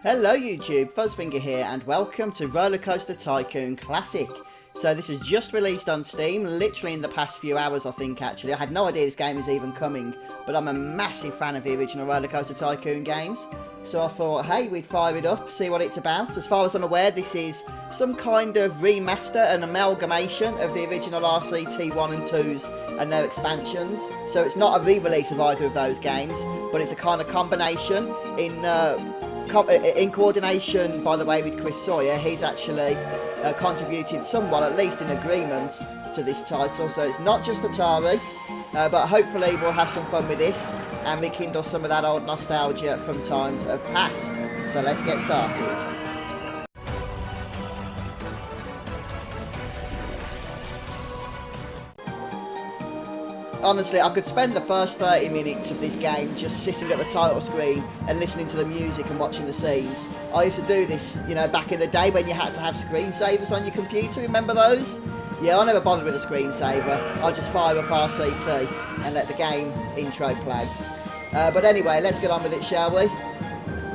Hello YouTube, Fuzzfinger here and welcome to Roller Coaster Tycoon Classic. So this is just released on Steam, literally in the past few hours I think actually. I had no idea this game was even coming, but I'm a massive fan of the original Roller Coaster Tycoon games. So I thought, hey, we'd fire it up, see what it's about. As far as I'm aware, this is some kind of remaster and amalgamation of the original RCT 1 and 2s and their expansions. So it's not a re-release of either of those games, but it's a kind of combination in coordination, by the way, with Chris Sawyer. He's actually contributed somewhat, at least in agreement, to this title. So it's not just Atari, but hopefully we'll have some fun with this and rekindle some of that old nostalgia from times of past. So let's get started. Honestly, I could spend the first 30 minutes of this game just sitting at the title screen and listening to the music and watching the scenes. I used to do this, you know, back in the day when you had to have screensavers on your computer, remember those? Yeah, I never bothered with a screensaver. I just fire up RCT and let the game intro play. But anyway, let's get on with it, shall we?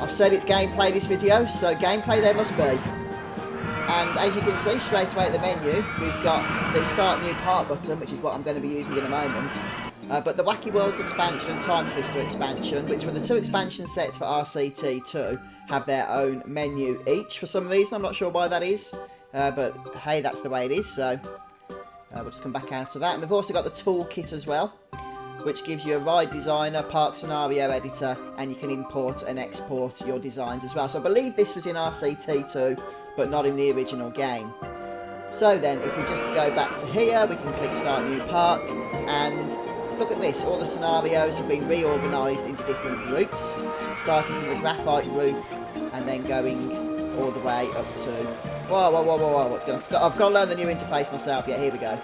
I've said it's gameplay this video, so gameplay there must be. And as you can see straight away at the menu, we've got the Start New Part button, which is what I'm going to be using in a moment. But the Wacky Worlds expansion and Time Twister expansion, which were the two expansion sets for RCT2, have their own menu each for some reason. I'm not sure why that is. But hey, that's the way it is. So we'll just come back out of that. And we've also got the toolkit as well, which gives you a ride designer, park scenario editor, and you can import and export your designs as well. So I believe this was in RCT2, but not in the original game. So then, if we just go back to here, we can click Start New Park, and look at this, all the scenarios have been reorganised into different groups, starting from the graphite group, and then going all the way up to... Whoa, what's going on? I've got to learn the new interface myself. Yeah, here we go.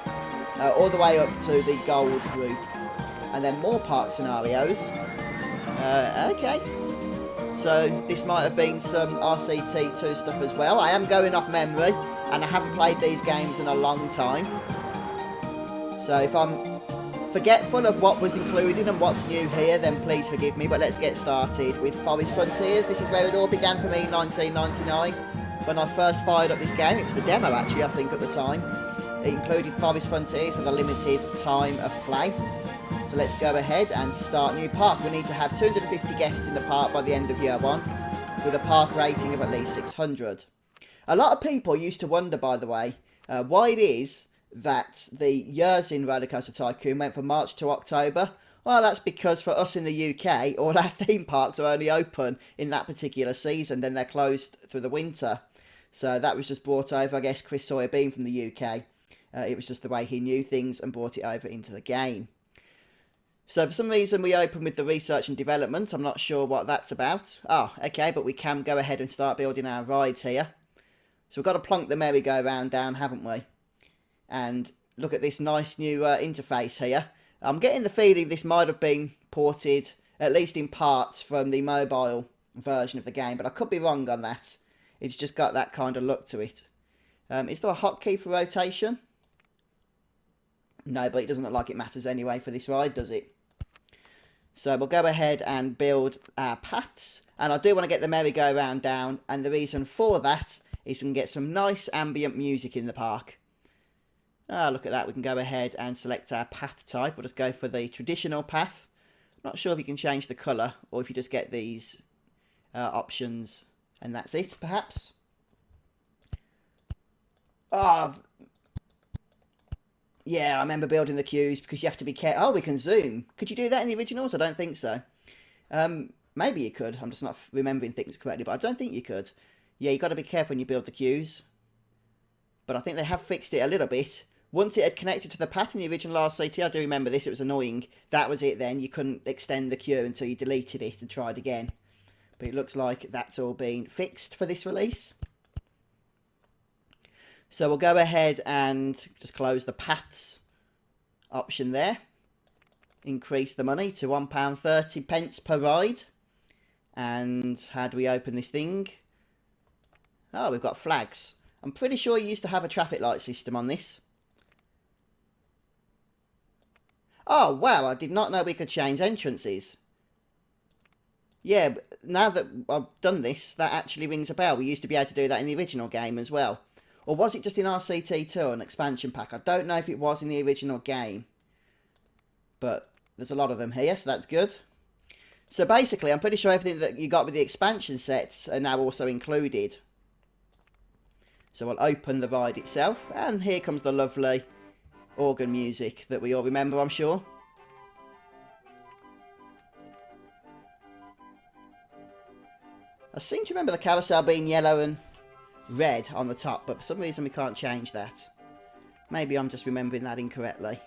All the way up to the gold group, and then more park scenarios. Okay. So this might have been some RCT2 stuff as well. I am going off memory, and I haven't played these games in a long time. So if I'm forgetful of what was included and what's new here, then please forgive me. But let's get started with Forest Frontiers. This is where it all began for me in 1999. When I first fired up this game, it was the demo actually, I think, at the time. It included Forest Frontiers with a limited time of play. So let's go ahead and start New Park. We need to have 250 guests in the park by the end of year one, with a park rating of at least 600. A lot of people used to wonder, by the way, why it is that the years in Roller Coaster Tycoon went from March to October. Well, that's because for us in the UK, all our theme parks are only open in that particular season, then they're closed through the winter. So that was just brought over, I guess, Chris Sawyer being from the UK. It was just the way he knew things and brought it over into the game. So for some reason we open with the research and development. I'm not sure what that's about. Oh, okay, but we can go ahead and start building our rides here. So we've got to plonk the merry-go-round down, haven't we? And look at this nice new interface here. I'm getting the feeling this might have been ported, at least in parts, from the mobile version of the game, but I could be wrong on that. It's just got that kind of look to it. Is there a hotkey for rotation? No, but it doesn't look like it matters anyway for this ride, does it? So we'll go ahead and build our paths. And I do want to get the merry-go-round down. And the reason for that is we can get some nice ambient music in the park. Ah, look at that. We can go ahead and select our path type. We'll just go for the traditional path. I'm not sure if you can change the colour or if you just get these options. And that's it, perhaps. Oh, yeah, I remember building the queues because you have to be careful. Oh, we can zoom. Could you do that in the originals? I don't think so. Maybe you could. I'm just not remembering things correctly, but I don't think you could. Yeah, you got to be careful when you build the queues. But I think they have fixed it a little bit. Once it had connected to the path in the original RCT, I do remember this, it was annoying. That was it then. You couldn't extend the queue until you deleted it and tried again. But it looks like that's all been fixed for this release. So we'll go ahead and just close the paths option there. Increase the money to £1.30 per ride. And how do we open this thing? Oh, we've got flags. I'm pretty sure you used to have a traffic light system on this. Oh, wow, I did not know we could change entrances. Yeah, but now that I've done this, that actually rings a bell. We used to be able to do that in the original game as well. Or was it just in RCT2, an expansion pack? I don't know if it was in the original game. But there's a lot of them here, so that's good. So basically, I'm pretty sure everything that you got with the expansion sets are now also included. So I'll open the ride itself, and here comes the lovely organ music that we all remember, I'm sure. I seem to remember the carousel being yellow and red on the top, but for some reason we can't change that. Maybe I'm just remembering that incorrectly.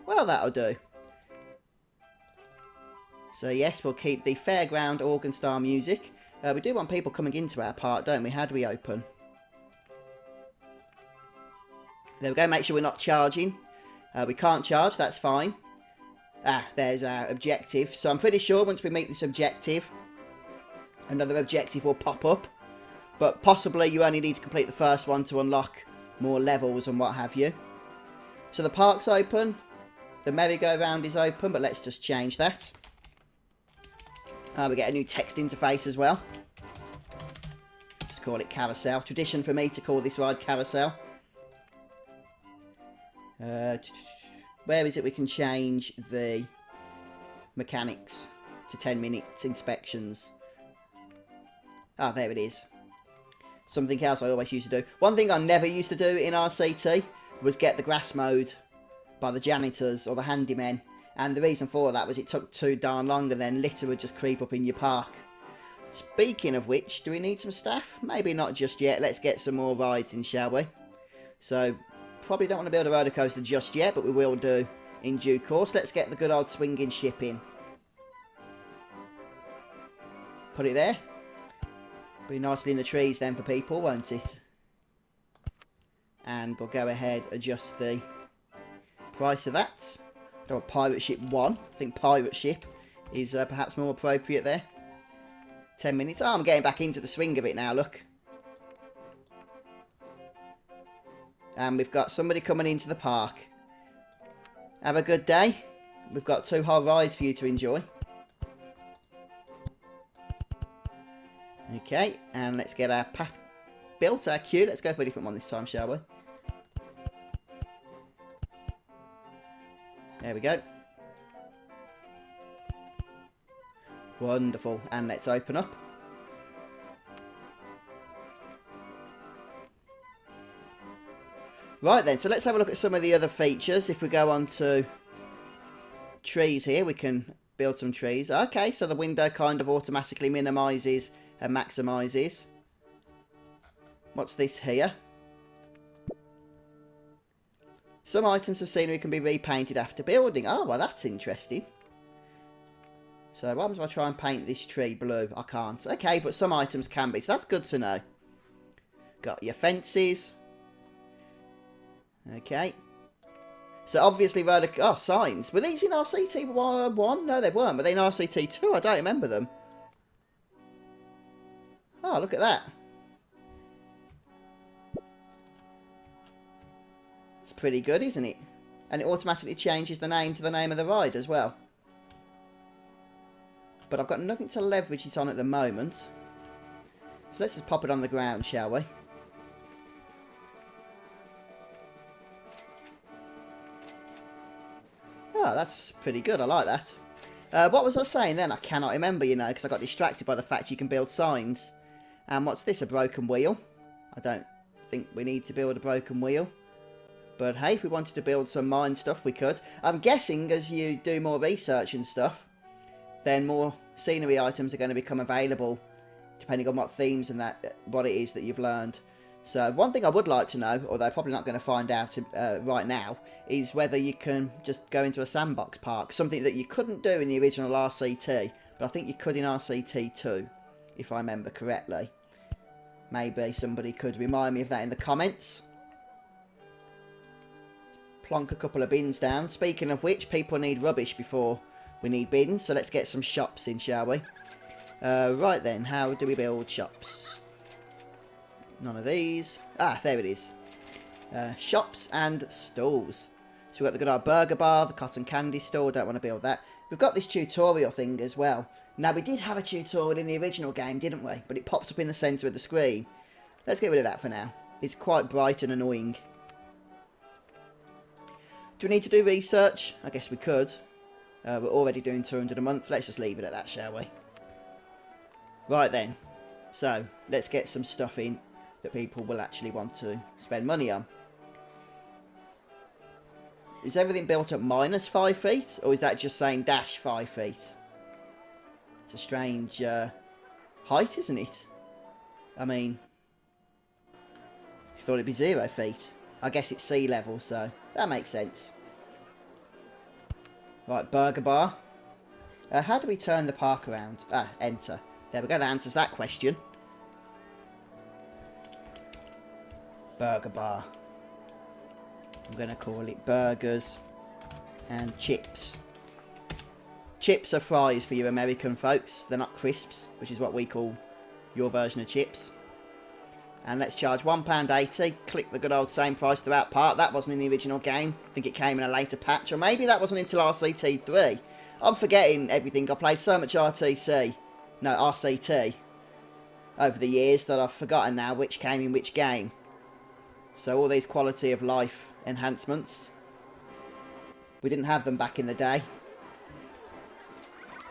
Well, that'll do. So yes, we'll keep the fairground organ style music. We do want people coming into our park, don't we? How do we open? There we go, make sure we're not charging. We can't charge, that's fine. Ah, there's our objective. So I'm pretty sure once we meet this objective, another objective will pop up. But possibly you only need to complete the first one to unlock more levels and what have you. So the park's open. The merry-go-round is open, but let's just change that. We get a new text interface as well. Just call it Carousel. Tradition for me to call this ride Carousel. Where is it we can change the mechanics to 10 minutes inspections? Ah, there it is. Something else I always used to do. One thing I never used to do in RCT was get the grass mowed by the janitors or the handymen. And the reason for that was it took too darn long and then litter would just creep up in your park. Speaking of which, do we need some staff? Maybe not just yet. Let's get some more rides in, shall we? So, probably don't want to build a roller coaster just yet, but we will do in due course. Let's get the good old swinging ship in. Put it there. Be nicely in the trees then for people, won't it? And we'll go ahead, adjust the price of that. I don't want Pirate Ship 1. I think Pirate Ship is perhaps more appropriate there. 10 minutes. Oh, I'm getting back into the swing of it now, look. And we've got somebody coming into the park. Have a good day. We've got 2 whole rides for you to enjoy. Okay, and let's get our path built, our queue. Let's go for a different one this time, shall we? There we go. Wonderful. And let's open up. Right then, so let's have a look at some of the other features. If we go on to trees here, we can build some trees. Okay, so the window kind of automatically minimises and maximises. What's this here? Some items of scenery can be repainted after building. Oh, well, that's interesting. So what happens if I try and paint this tree blue? I can't. Okay, but some items can be, so that's good to know. Got your fences. Okay. So obviously, oh, signs. Were these in RCT 1? No, they weren't. Were they in RCT 2? I don't remember them. Oh, look at that. It's pretty good, isn't it? And it automatically changes the name to the name of the ride as well. But I've got nothing to leverage it on at the moment. So let's just pop it on the ground, shall we? Oh, that's pretty good. I like that. What was I saying then? I cannot remember, you know, because I got distracted by the fact you can build signs. And what's this? A broken wheel? I don't think we need to build a broken wheel. But hey, if we wanted to build some mine stuff, we could. I'm guessing as you do more research and stuff, then more scenery items are going to become available, depending on what themes and what it is that you've learned. So one thing I would like to know, although I'm probably not going to find out right now, is whether you can just go into a sandbox park. Something that you couldn't do in the original RCT, but I think you could in RCT 2, if I remember correctly. Maybe somebody could remind me of that in the comments. Plonk a couple of bins down. Speaking of which, people need rubbish before we need bins, so let's get some shops in, shall we? Right then, how do we build shops? None of these. Ah, there it is. Shops and stalls. So we've got the good old burger bar, the cotton candy store. Don't want to build that. We've got this tutorial thing as well. Now, we did have a tutorial in the original game, didn't we? But it pops up in the centre of the screen. Let's get rid of that for now. It's quite bright and annoying. Do we need to do research? I guess we could. We're already doing 200 a month. Let's just leave it at that, shall we? Right then. So, let's get some stuff in that people will actually want to spend money on. Is everything built at minus 5 feet? Or is that just saying dash 5 feet? It's a strange height, isn't it? I mean, I thought it'd be 0 feet. I guess it's sea level, so that makes sense. Right, burger bar. How do we turn the park around? Enter. There we go, that answers that question. Burger bar. I'm going to call it burgers and chips. Chips are fries for you American folks. They're not crisps, which is what we call your version of chips. And let's charge £1.80. Click the good old same price throughout part. That wasn't in the original game. I think it came in a later patch. Or maybe that wasn't until RCT3. I'm forgetting everything. I played so much RCT over the years that I've forgotten now which came in which game. So all these quality of life enhancements, we didn't have them back in the day.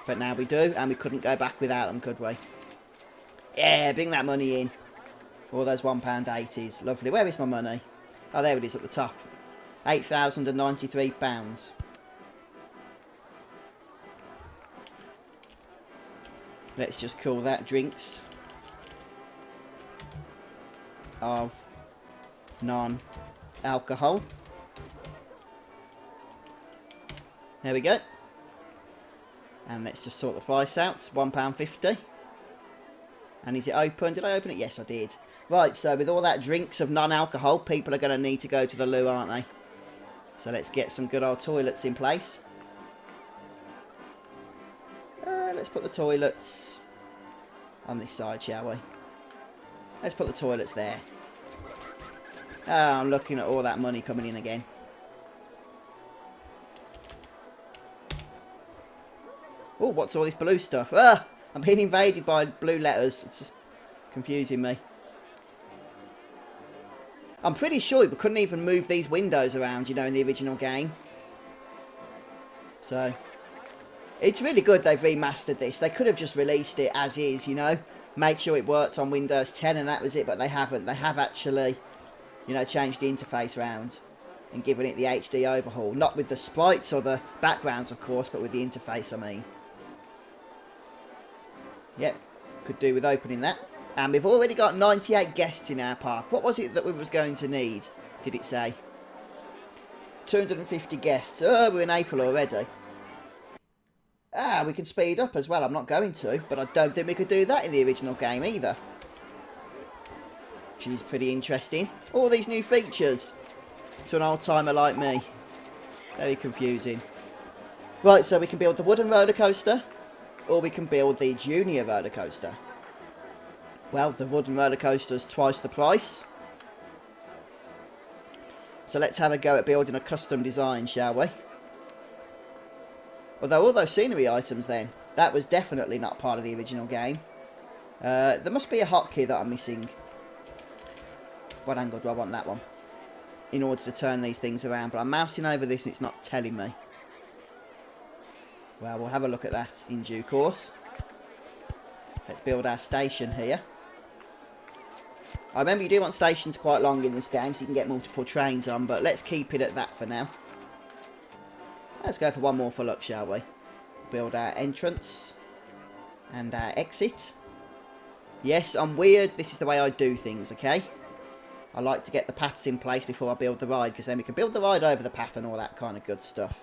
But now we do, and we couldn't go back without them, could we? Yeah, bring that money in. All those £1.80s. Lovely. Where is my money? Oh, there it is at the top. £8,093. Let's just call that drinks of non-alcohol. There we go. And let's just sort the price out. It's £1.50. And is it open? Did I open it? Yes, I did. Right, so with all that drinks of non-alcohol, people are going to need to go to the loo, aren't they? So let's get some good old toilets in place. Let's put the toilets on this side, shall we? Let's put the toilets there. I'm looking at all that money coming in again. Oh, what's all this blue stuff? I'm being invaded by blue letters. It's confusing me. I'm pretty sure we couldn't even move these windows around, you know, in the original game. So, it's really good they've remastered this. They could have just released it as is, you know. Make sure it worked on Windows 10 and that was it, but they haven't. They have actually, you know, changed the interface around and given it the HD overhaul. Not with the sprites or the backgrounds, of course, but with the interface, I mean. Yep, could do with opening that. And we've already got 98 guests in our park. What was it that we was going to need, did it say? 250 guests. Oh, we're in April already. We can speed up as well. I'm not going to, but I don't think we could do that in the original game either. Which is pretty interesting. All these new features to an old-timer like me. Very confusing. Right, so we can build the wooden roller coaster, or we can build the junior roller coaster. Well, the wooden roller coaster is twice the price. So let's have a go at building a custom design, shall we? Although all those scenery items then, that was definitely not part of the original game. There must be a hotkey that I'm missing. What angle do I want that one? In order to turn these things around. But I'm mousing over this and it's not telling me. Well, we'll have a look at that in due course. Let's build our station here. I remember you do want stations quite long in this game so you can get multiple trains on, but let's keep it at that for now. Let's go for one more for luck, shall we? Build our entrance and our exit. Yes, I'm weird. This is the way I do things, okay? I like to get the paths in place before I build the ride, because then we can build the ride over the path and all that kind of good stuff.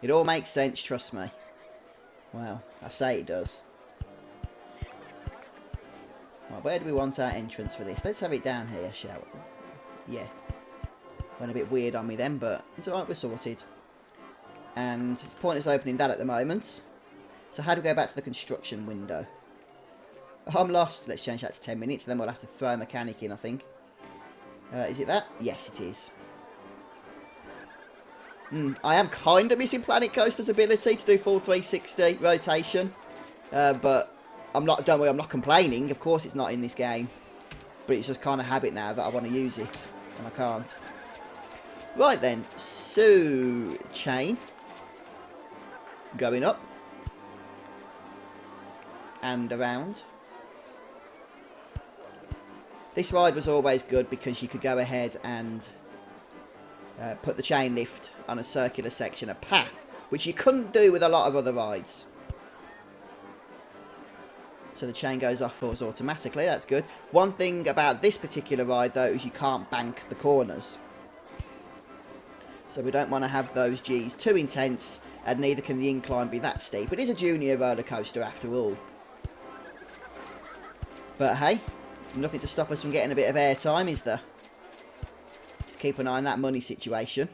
It all makes sense, trust me. Well, I say it does. Right, where do we want our entrance for this? Let's have it down here, shall we? Yeah. Went a bit weird on me then, but it's alright, we're sorted. And it's pointless opening that at the moment. So how do we go back to the construction window? Oh, I'm lost. Let's change that to 10 minutes, and then we'll have to throw a mechanic in, I think. Is it that? Yes, it is. I am kind of missing Planet Coaster's ability to do full 360 rotation. But I'm not, don't worry, I'm not complaining. Of course it's not in this game. But it's just kind of habit now that I want to use it. And I can't. Right then. So, chain. Going up. And around. This ride was always good because you could go ahead and put the chain lift on a circular section, a path, which you couldn't do with a lot of other rides. So the chain goes off for us automatically, that's good. One thing about this particular ride though is you can't bank the corners. So we don't want to have those G's too intense, and neither can the incline be that steep. It is a junior roller coaster after all. But hey, nothing to stop us from getting a bit of airtime, is there? Just keep an eye on that money situation.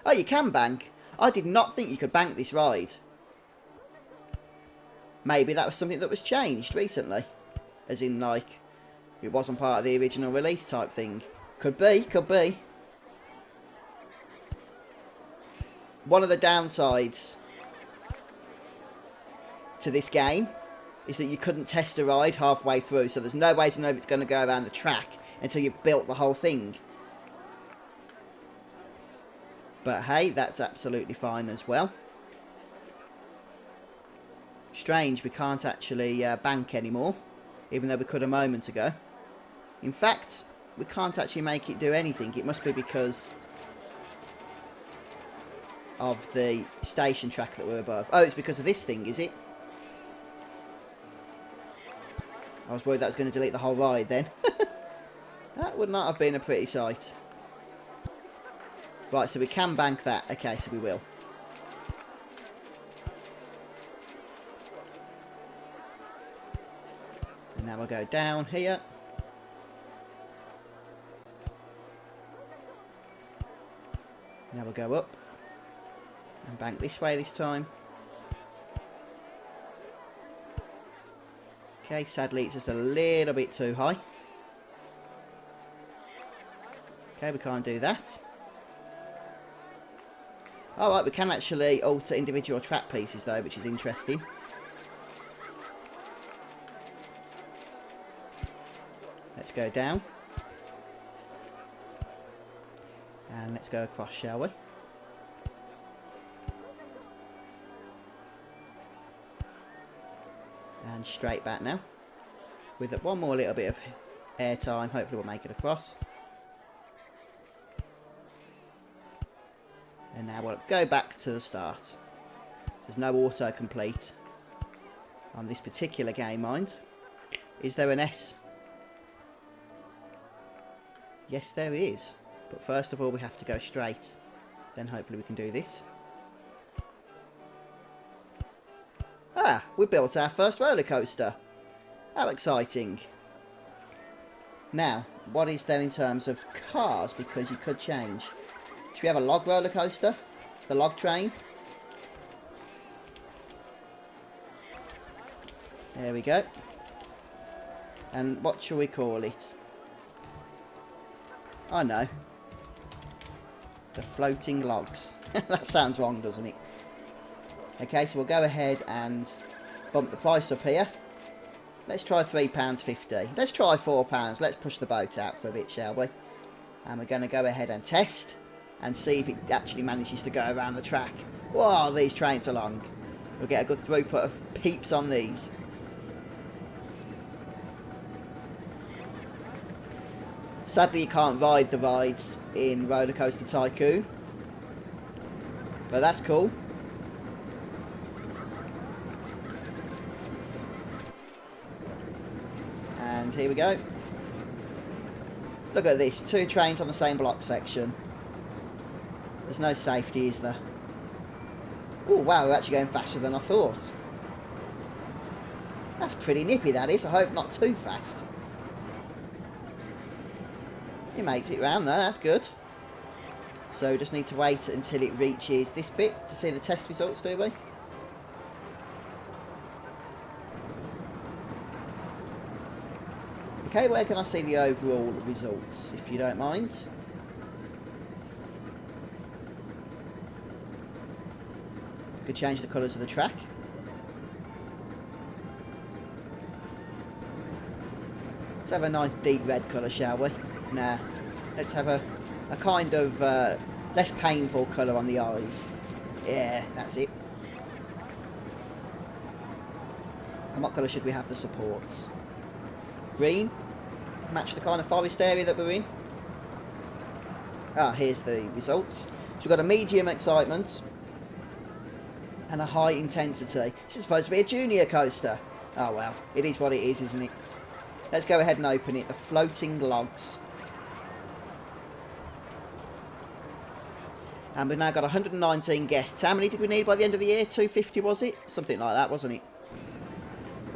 Oh, you can bank. I did not think you could bank this ride. Maybe that was something that was changed recently. As in, like, it wasn't part of the original release type thing. Could be, could be. One of the downsides to this game is that you couldn't test a ride halfway through, so there's no way to know if it's going to go around the track until you've built the whole thing. But hey, that's absolutely fine as well. Strange, we can't actually bank anymore, even though we could a moment ago. In fact, we can't actually make it do anything. It must be because of the station track that we're above. Oh, it's because of this thing, is it? I was worried that was going to delete the whole ride then. That would not have been a pretty sight. Right, so we can bank that. Okay, so we will. And now we'll go down here. Now we'll go up. And bank this way this time. Okay, sadly it's just a little bit too high. Okay, we can't do that. Alright, we can actually alter individual track pieces though, which is interesting. Let's go down. And let's go across, shall we? And straight back now. With one more little bit of air time, hopefully we'll make it across. And now we'll go back to the start. There's no autocomplete on this particular game, mind. Is there an S? Yes, there is. But first of all, we have to go straight. Then hopefully we can do this. Ah, we built our first roller coaster. How exciting. Now, what is there in terms of cars? Because you could change. Should we have a log roller coaster? The log train? There we go. And what shall we call it? I know. The floating logs. That sounds wrong, doesn't it? Okay, so we'll go ahead and bump the price up here. Let's try £3.50. Let's try £4. Let's push the boat out for a bit, shall we? And we're going to go ahead and test and see if it actually manages to go around the track. Whoa, these trains are long. We'll get a good throughput of peeps on these. Sadly, you can't ride the rides in Roller Coaster Tycoon. But that's cool. And here we go. Look at this, 2 trains on the same block section. There's no safety, is there? Oh wow, we're actually going faster than I thought. That's pretty nippy, that is. I hope not too fast. It makes it round though, that's good. So we just need to wait until it reaches this bit to see the test results, do we? Okay, where can I see the overall results, if you don't mind? We could change the colours of the track. Let's have a nice deep red colour, shall we? Nah. Let's have a kind of less painful colour on the eyes. Yeah, that's it. And what colour should we have the supports? Green. Match the kind of forest area that we're in. Ah, here's the results. So we've got a medium excitement and a high intensity. This is supposed to be a junior coaster. Oh well, it is what it is, isn't it? Let's go ahead and open it. The floating logs. And we've now got 119 guests. How many did we need by the end of the year? 250 was it? Something like that, wasn't it?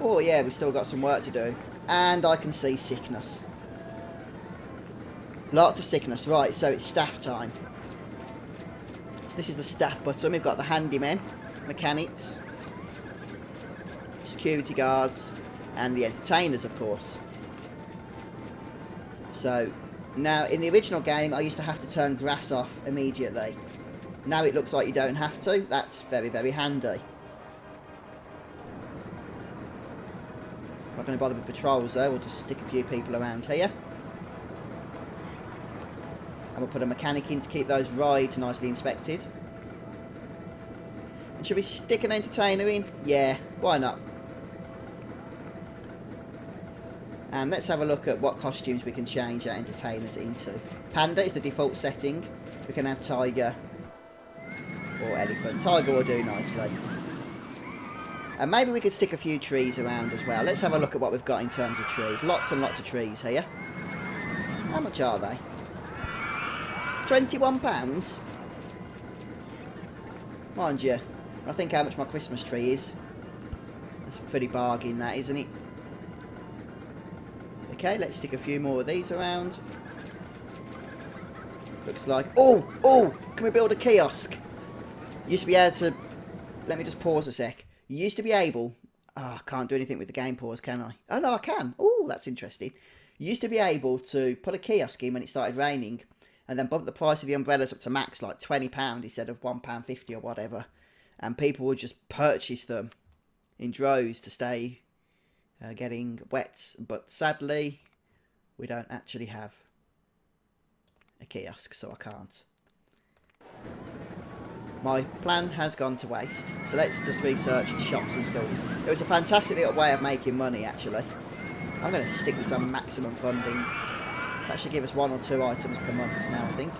Oh yeah, we've still got some work to do. And I can see sickness. Lots of sickness. Right, so it's staff time. So this is the staff button. We've got the handymen, mechanics, security guards, and the entertainers, of course. So, now, in the original game, I used to have to turn grass off immediately. Now it looks like you don't have to. That's very, very handy. Not going to bother with patrols, though. We'll just stick a few people around here. And we'll put a mechanic in to keep those rides nicely inspected. And should we stick an entertainer in? Yeah, why not? And let's have a look at what costumes we can change our entertainers into. Panda is the default setting. We can have tiger or elephant. Tiger will do nicely. And maybe we could stick a few trees around as well. Let's have a look at what we've got in terms of trees. Lots and lots of trees here. How much are they? £21? Mind you, I think how much my Christmas tree is. That's a pretty bargain, that, isn't it? Okay, let's stick a few more of these around. Looks like... Oh! Oh! Can we build a kiosk? You used to be able to... Let me just pause a sec. You used to be able... Oh, I can't do anything with the game pause, can I? Oh, no, I can. Oh, that's interesting. You used to be able to put a kiosk in when it started raining and then bump the price of the umbrellas up to max, like £20 instead of £1.50 or whatever. And people would just purchase them in droves to stay getting wet. But sadly, we don't actually have a kiosk, so I can't. My plan has gone to waste, so let's just research shops and stores. It was a fantastic little way of making money, actually. I'm going to stick this on maximum funding. That should give us 1 or 2 items per month now, I think.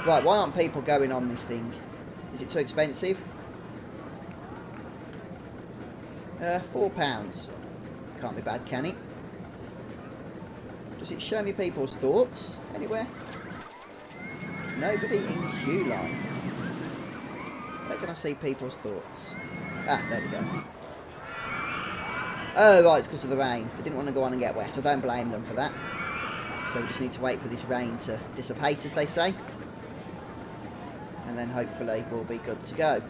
Right, why aren't people going on this thing? Is it too expensive? £4. Can't be bad, can it? Does it show me people's thoughts anywhere? Nobody in queue line. Where can I see people's thoughts? Ah, there we go. Oh, right, it's because of the rain. They didn't want to go on and get wet. I don't blame them for that. So we just need to wait for this rain to dissipate, as they say. And then hopefully we'll be good to go.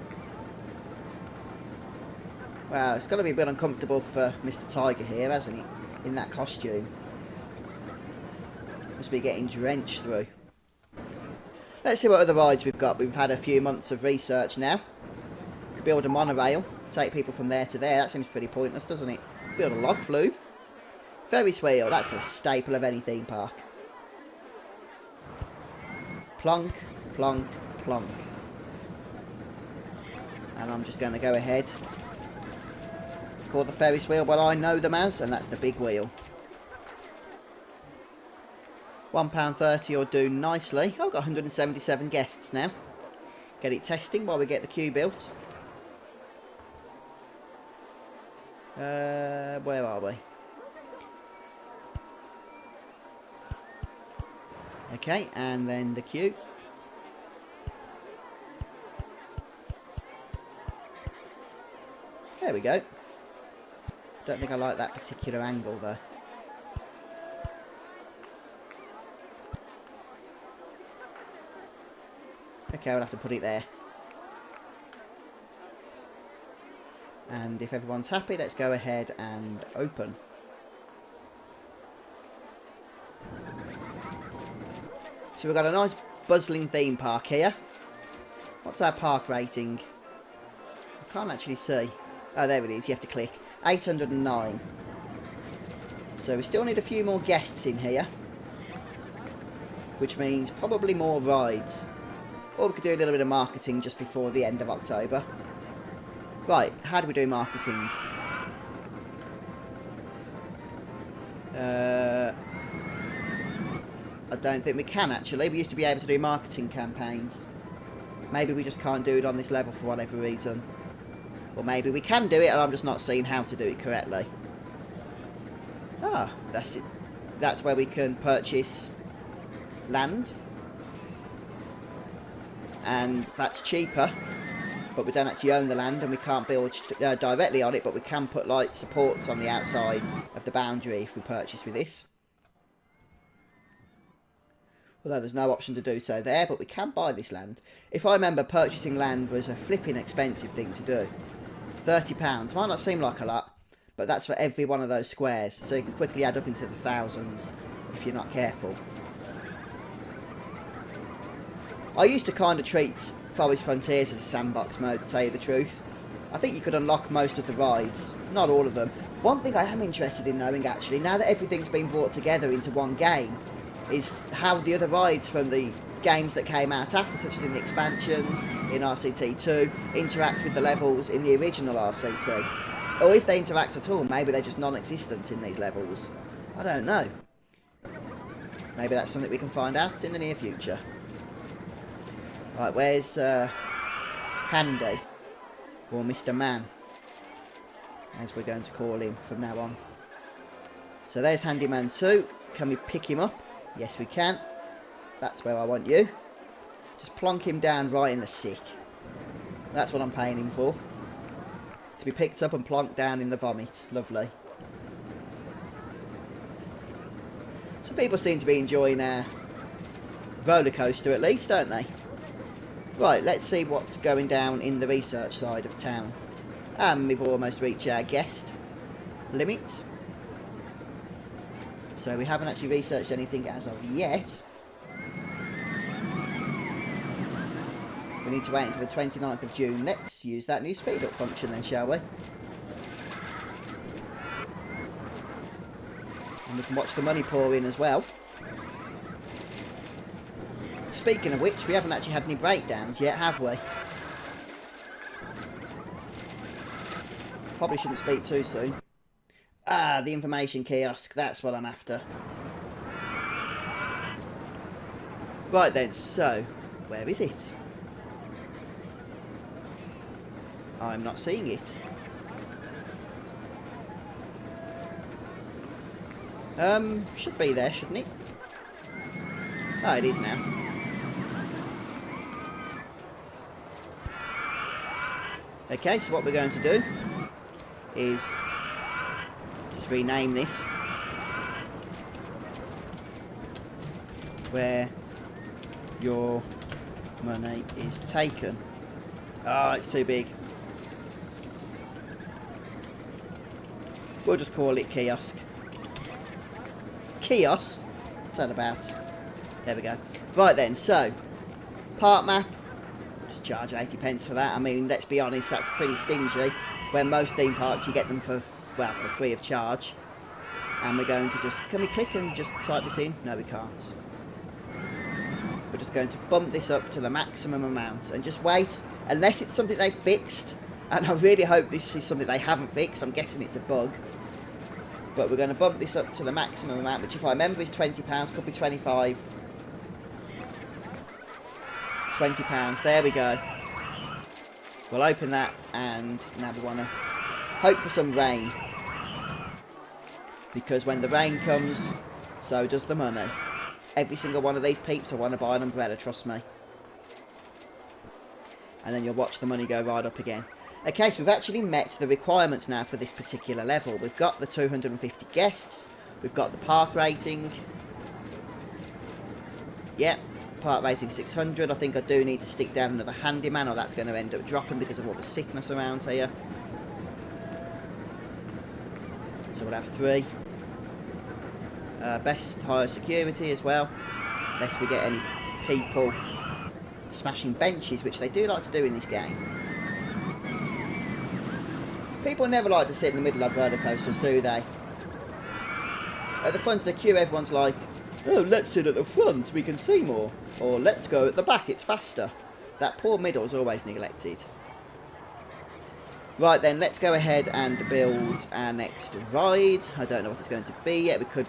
Wow, it's got to be a bit uncomfortable for Mr. Tiger here, hasn't it? In that costume. Must be getting drenched through. Let's see what other rides we've got. We've had a few months of research now. Could build a monorail, take people from there to there. That seems pretty pointless, doesn't it? Build a log flume. Ferris wheel, that's a staple of any theme park. Plonk, plonk, plonk. And I'm just going to go ahead. Call the Ferris wheel what I know them as, and that's the big wheel. £1.30 will do nicely. I've got 177 guests now. Get it testing while we get the queue built. Where are we? Okay, and then the queue. There we go. Don't think I like that particular angle though. Okay, I'll have to put it there. And if everyone's happy, let's go ahead and open. So we've got a nice bustling theme park here. What's our park rating? I can't actually see. Oh, there it is. You have to click. 809. So we still need a few more guests in here. Which means probably more rides. Or we could do a little bit of marketing just before the end of October. Right, how do we do marketing? I don't think we can actually. We used to be able to do marketing campaigns. Maybe we just can't do it on this level for whatever reason. Or maybe we can do it and I'm just not seeing how to do it correctly. Ah, that's it. That's where we can purchase land. And that's cheaper. But we don't actually own the land and we can't build directly on it, but we can put like supports on the outside of the boundary if we purchase with this. Although there's no option to do so there, but we can buy this land. If I remember, purchasing land was a flipping expensive thing to do. £30 might not seem like a lot, but that's for every one of those squares, so you can quickly add up into the thousands if you're not careful. I used to kind of treat Forest Frontiers as a sandbox mode, to tell you the truth. I think you could unlock most of the rides, not all of them. One thing I am interested in knowing actually, now that everything's been brought together into one game, is how the other rides from the games that came out after, such as in the expansions, in RCT2, interact with the levels in the original RCT. Or if they interact at all, maybe they're just non-existent in these levels. I don't know. Maybe that's something we can find out in the near future. Right, where's Handy? Or Mr. Man, as we're going to call him from now on. So there's Handyman 2. Can we pick him up? Yes, we can. That's where I want you. Just plonk him down right in the sick. That's what I'm paying him for. To be picked up and plonked down in the vomit. Lovely. Some people seem to be enjoying our roller coaster at least, don't they? Right, let's see what's going down in the research side of town. And we've almost reached our guest limit. So we haven't actually researched anything as of yet. We need to wait until the 29th of June. Let's use that new speed up function then, shall we? And we can watch the money pour in as well. Speaking of which, we haven't actually had any breakdowns yet, have we? Probably shouldn't speak too soon. Ah, the information kiosk. That's what I'm after. Right then, so, where is it? I'm not seeing it. Should be there, shouldn't it? Oh, it is now. Okay, so what we're going to do is just rename this where your money is taken. Ah, it's too big. We'll just call it kiosk. Kiosk? What's that about? There we go. Right then, so park map. Just charge 80 pence for that. I mean, let's be honest, that's pretty stingy. When most theme parks you get them for, well, for free of charge. And we're going to just, can we click and just type this in? No, we can't. We're just going to bump this up to the maximum amount and just wait, unless it's something they fixed. And I really hope this is something they haven't fixed. I'm guessing it's a bug. But we're going to bump this up to the maximum amount, which if I remember is £20, could be 25. £20, there we go. We'll open that, and now we want to hope for some rain. Because when the rain comes, so does the money. Every single one of these peeps, I want to buy an umbrella, trust me. And then you'll watch the money go right up again. Okay, so we've actually met the requirements now for this particular level. We've got the 250 guests. We've got the park rating. Yep, park rating 600. I think I do need to stick down another handyman, or that's going to end up dropping because of all the sickness around here. So we'll have 3. Best higher security as well, lest we get any people smashing benches, which they do like to do in this game. People never like to sit in the middle of roller coasters, do they? At the front of the queue, everyone's like, oh, let's sit at the front, we can see more. Or let's go at the back, it's faster. That poor middle is always neglected. Right then, let's go ahead and build our next ride. I don't know what it's going to be yet. We could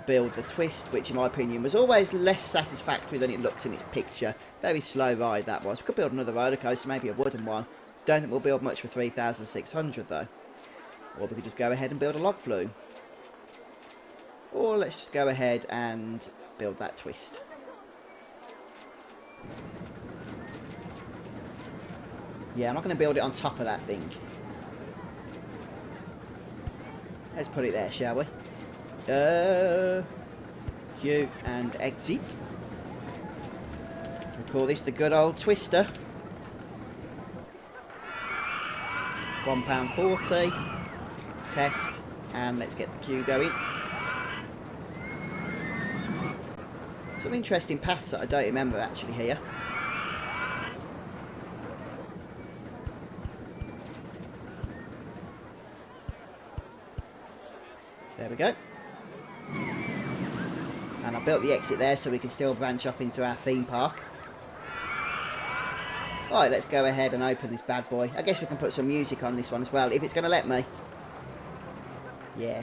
build the Twist, which in my opinion was always less satisfactory than it looks in its picture. Very slow ride that was. We could build another roller coaster, maybe a wooden one. Don't think we'll build much for 3,600 though. Or we could just go ahead and build a log flume. Or let's just go ahead and build that Twist. Yeah, I'm not going to build it on top of that thing. Let's put it there, shall we? Queue and exit. We'll call this the good old Twister. £1.40. Test. And let's get the queue going. Some interesting paths that I don't remember actually here. There we go. And I built the exit there so we can still branch off into our theme park. Right, let's go ahead and open this bad boy. I guess we can put some music on this one as well, if it's going to let me. Yeah.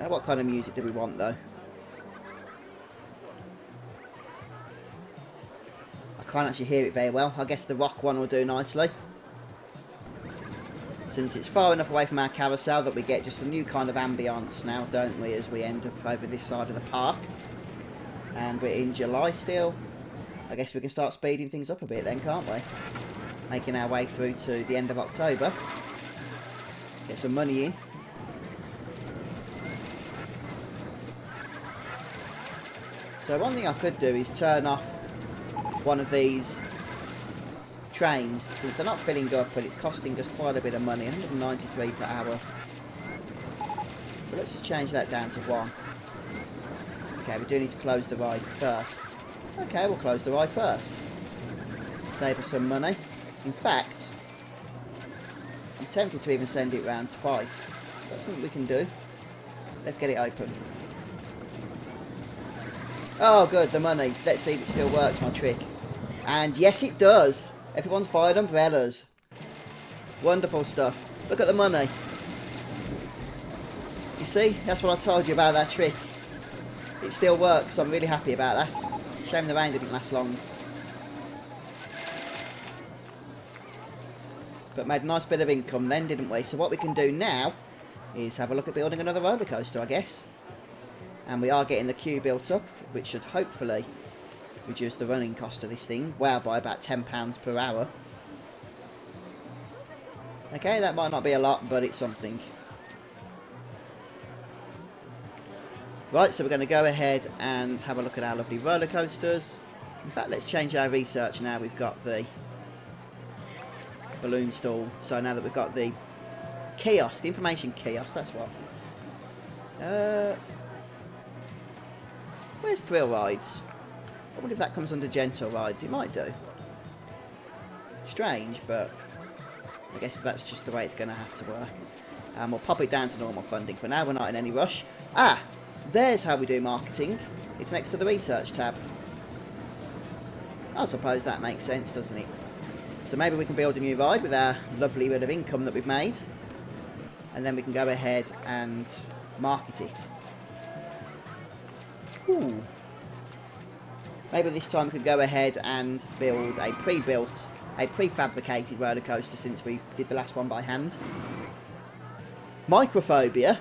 What kind of music do we want, though? I can't actually hear it very well. I guess the rock one will do nicely. Since it's far enough away from our carousel that we get just a new kind of ambience now, don't we, as we end up over this side of the park. And we're in July still. I guess we can start speeding things up a bit then, can't we? Making our way through to the end of October. Get some money in. So one thing I could do is turn off one of these trains, since they're not filling up and it's costing us quite a bit of money, 193 per hour. So let's just change that down to 1. Okay, we do need to close the ride first. Okay, we'll close the ride first. Save us some money. In fact, I'm tempted to even send it round twice. That's something we can do. Let's get it open. Oh good, the money. Let's see if it still works, my trick. And yes it does. Everyone's buying umbrellas. Wonderful stuff. Look at the money. You see? That's what I told you about that trick. It still works. I'm really happy about that. Shame the rain didn't last long. But made a nice bit of income then, didn't we? So what we can do now is have a look at building another roller coaster, I guess. And we are getting the queue built up, which should hopefully reduce the running cost of this thing, well, by about £10 per hour. Okay, that might not be a lot, but it's something. Right, so we're going to go ahead and have a look at our lovely roller coasters. In fact, let's change our research now. We've got the balloon stall. So now that we've got the kiosk, the information kiosk, that's what. Where's Thrill Rides? I wonder if that comes under Gentle Rides. It might do. Strange, but I guess that's just the way it's going to have to work. And we'll pop it down to normal funding for now. We're not in any rush. Ah! There's how we do marketing. It's next to the research tab. I suppose that makes sense, doesn't it? So maybe we can build a new ride with our lovely bit of income that we've made. And then we can go ahead and market it. Ooh. Maybe this time we could go ahead and build a pre-built, a prefabricated roller coaster, since we did the last one by hand. Microphobia.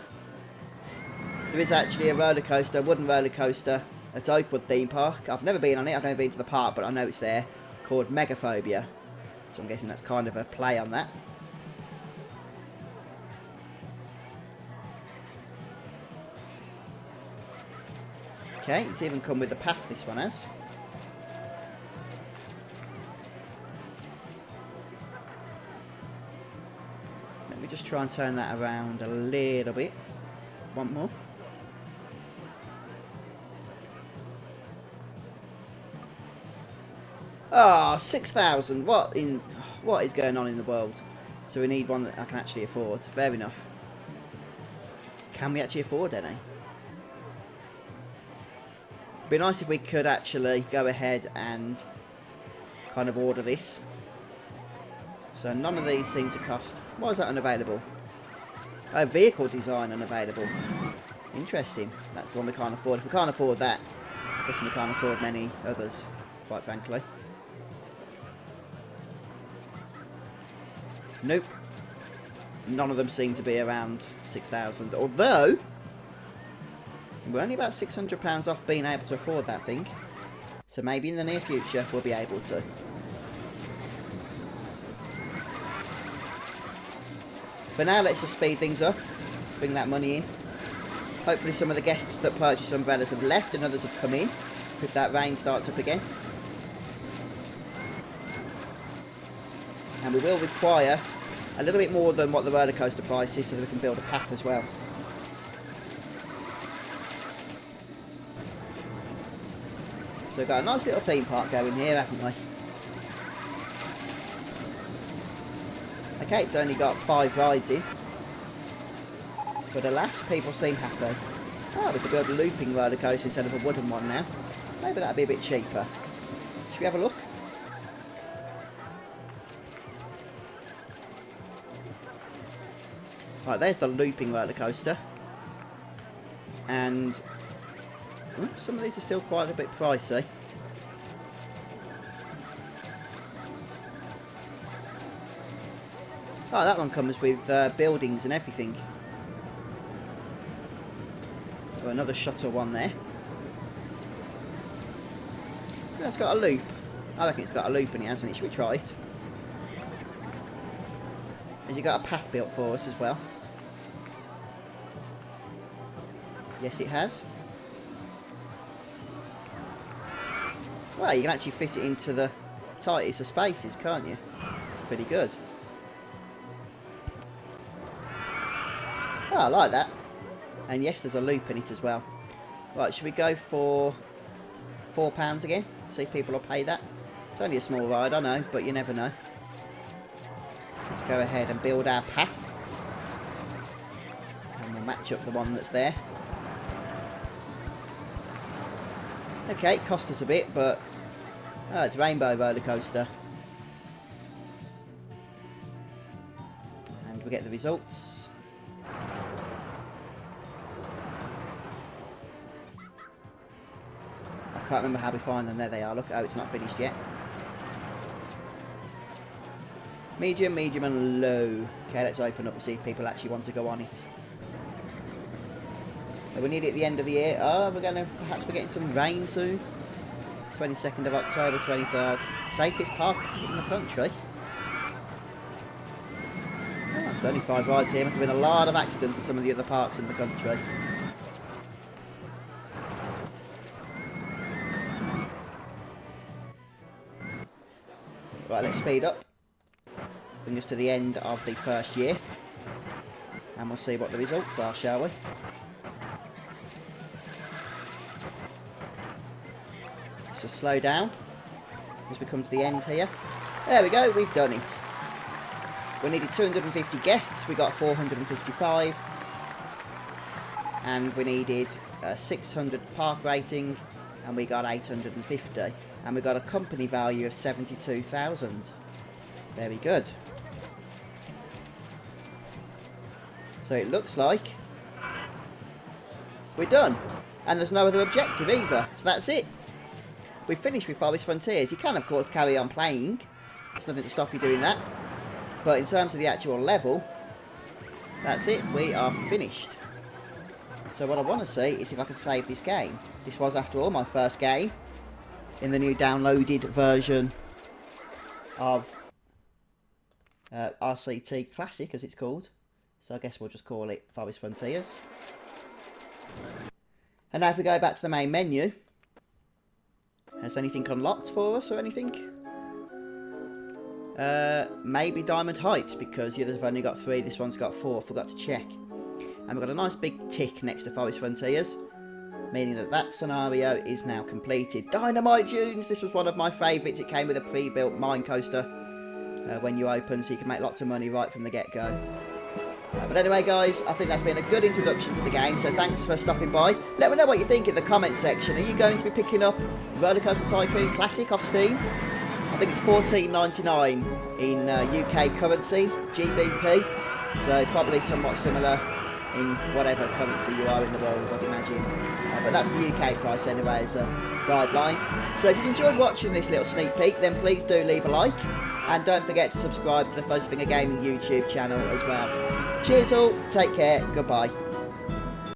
There is actually a roller coaster, a wooden roller coaster at Oakwood Theme Park. I've never been on it, I've never been to the park, but I know it's there, called Megaphobia. So I'm guessing that's kind of a play on that. Okay, it's even come with the path, this one has. Let me just try and turn that around a little bit. One more. Oh, 6,000. What is going on in the world? So we need one that I can actually afford. Fair enough. Can we actually afford any? It'd be nice if we could actually go ahead and kind of order this. So none of these seem to cost. Why is that unavailable? Oh, vehicle design unavailable. Interesting. That's the one we can't afford. If we can't afford that, I guess we can't afford many others, quite frankly. Nope. None of them seem to be around 6,000. Although, we're only about £600 off being able to afford that thing. So maybe in the near future we'll be able to. For now, let's just speed things up. Bring that money in. Hopefully some of the guests that purchased umbrellas have left and others have come in. If that rain starts up again. And we will require a little bit more than what the roller coaster price is so that we can build a path as well. So we've got a nice little theme park going here, haven't we? Okay, it's only got 5 rides in. But alas, people seem happy. Oh, we could build a looping roller coaster instead of a wooden one now. Maybe that'd be a bit cheaper. Should we have a look? Right, there's the looping roller coaster. And some of these are still quite a bit pricey. Oh, that one comes with buildings and everything. Got another shuttle one there. That's got a loop. I reckon it's got a loop in it, hasn't it? Should we try it? Has it got a path built for us as well? Yes, it has. Well, you can actually fit it into the tightest of spaces, can't you? It's pretty good. Oh, I like that. And yes, there's a loop in it as well. Right, should we go for £4 again? See if people will pay that. It's only a small ride, I know, but you never know. Let's go ahead and build our path. And we'll match up the one that's there. Okay, it cost us a bit, but it's Rainbow Roller Coaster. And we get the results. I can't remember how we find them. There they are. Look, oh, it's not finished yet. Medium, medium and low. Okay, let's open up and see if people actually want to go on it. We need it at the end of the year. Oh, perhaps we're getting some rain soon. 22nd of October, 23rd. Safest park in the country. Oh, there's only 5 rides here. Must have been a lot of accidents at some of the other parks in the country. Right, let's speed up. Bring us to the end of the first year. And we'll see what the results are, shall we? So slow down as we come to the end here. There we go, we've done it. We needed 250 guests, we got 455. And we needed 600 park rating, and we got 850. And we got a company value of 72,000. Very good. So it looks like we're done. And there's no other objective either. So that's it. We've finished with Forest Frontiers. You can, of course, carry on playing. There's nothing to stop you doing that. But in terms of the actual level, that's it. We are finished. So what I want to see is if I can save this game. This was, after all, my first game in the new downloaded version of RCT Classic, as it's called. So I guess we'll just call it Forest Frontiers. And now if we go back to the main menu, has anything unlocked for us or anything? Maybe Diamond Heights, because the others have only got 3, this one's got 4, forgot to check. And we've got a nice big tick next to Forest Frontiers. meaning that that scenario is now completed. Dynamite Dunes, this was one of my favourites. It came with a pre-built mine coaster when you open, so you can make lots of money right from the get-go. But anyway, guys, I think that's been a good introduction to the game, so thanks for stopping by. Let me know what you think in the comments section. Are you going to be picking up Roller Coaster Tycoon Classic off Steam? I think it's $14.99 in UK currency, GBP, so probably somewhat similar in whatever currency you are in the world, I'd imagine. But that's the UK price anyway as a guideline. So if you've enjoyed watching this little sneak peek, then please do leave a like. And don't forget to subscribe to the Fuzzyfinger Gaming YouTube channel as well. Cheers all, take care, goodbye.